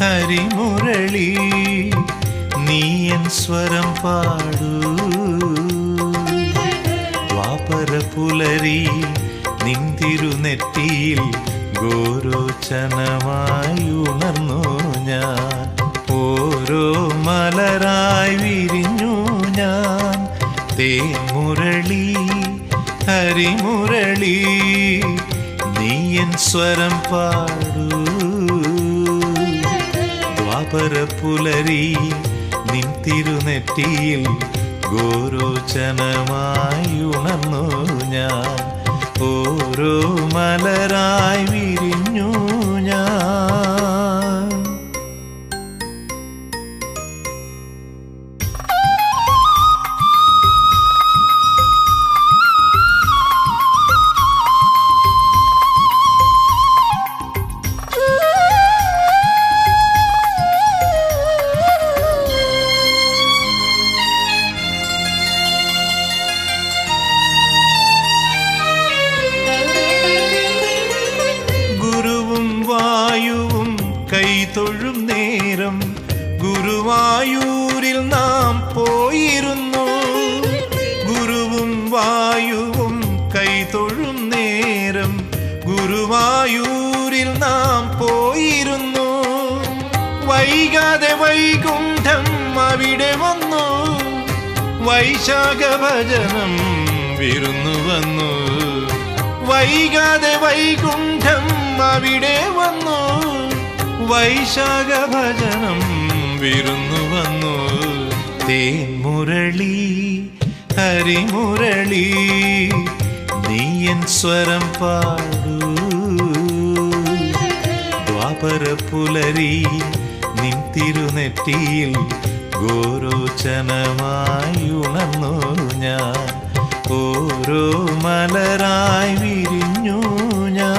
ഹരിമുരളി നീയൻ സ്വരം പാടൂ ദ്വാപര പുലരി നിൻ തിരുനെറ്റിയിൽ ഗോരോചനമായി ഉണർന്നു ഞാൻ ഓരോ മലരായി വിരിഞ്ഞു ഞാൻ തേൻമുരളി ഹരിമുരളി നീയൻ സ്വരം പാടൂ ദ്വാപര പുലരി നിൻ തിരുനെറ്റിയിൽ ഗോരോചനമായി ഉണർന്നു ഞാൻ ഓരോ മലരായി വിരിഞ്ഞു ഞാൻ കൈതൊഴും നേരം ഗുരുവായൂരിൽ നാം പോയിരുന്നു ഗുരുവും വായുവും കൈതൊഴും നേരം ഗുരുവായൂരിൽ നാം പോയിരുന്നു വൈകാതെ വൈകുണ്ഠം അവിടെ വന്നു വൈശാഖ ഭജനം വിരുന്നു വന്നു വൈകാതെ വൈകുണ്ഠം അവിടെ വന്നു വൈശാഖ ഭജനം വിരുന്നു വന്നു തേൻമുരളി ഹരിമുരളി നീയൻ സ്വരം പാടൂ ദ്വാപര പുലരി നിൻ തിരുനെറ്റിയിൽ ഗോരോചനമായി ഉണർന്നു ഞാൻ ഓരോ മലരായി വിരിഞ്ഞു ഞാൻ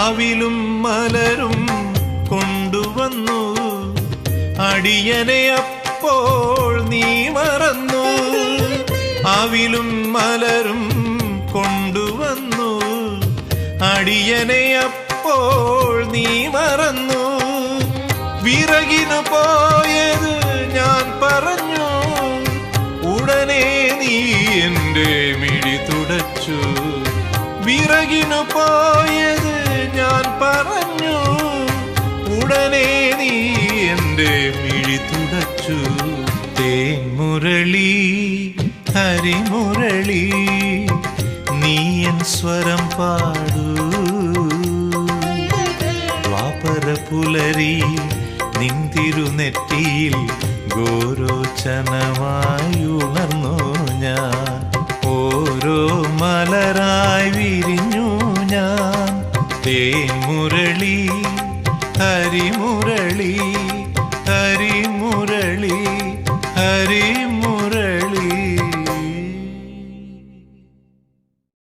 അവിലും മലരും കൊണ്ടുവന്നു അടിയനെ അപ്പോൾ നീ മറന്നു അവിലും മലരും കൊണ്ടുവന്നു അടിയനെ അപ്പോൾ നീ മറന്നു വിറകിനു പോയത് ഞാൻ പറഞ്ഞു ഉടനെ നീ എൻ്റെ മിഴി തുടച്ചു വിറകിനു പോയത് ഞാൻ പറഞ്ഞു ഉടനെ നീ എൻ്റെ മിഴി തുടച്ചു തേൻമുരളി ഹരിമുരളി നീയൻ സ്വരം പാടൂ ദ്വാപര പുലരി നിൻ തിരുനെറ്റിയിൽ ഗോരോചനമായി ഉണർന്നു ഞാൻ ഓരോ മലരായി വിരിഞ്ഞു ഞാൻ തേൻമുരളി ഹരിമുരളി ഹരിമുരളി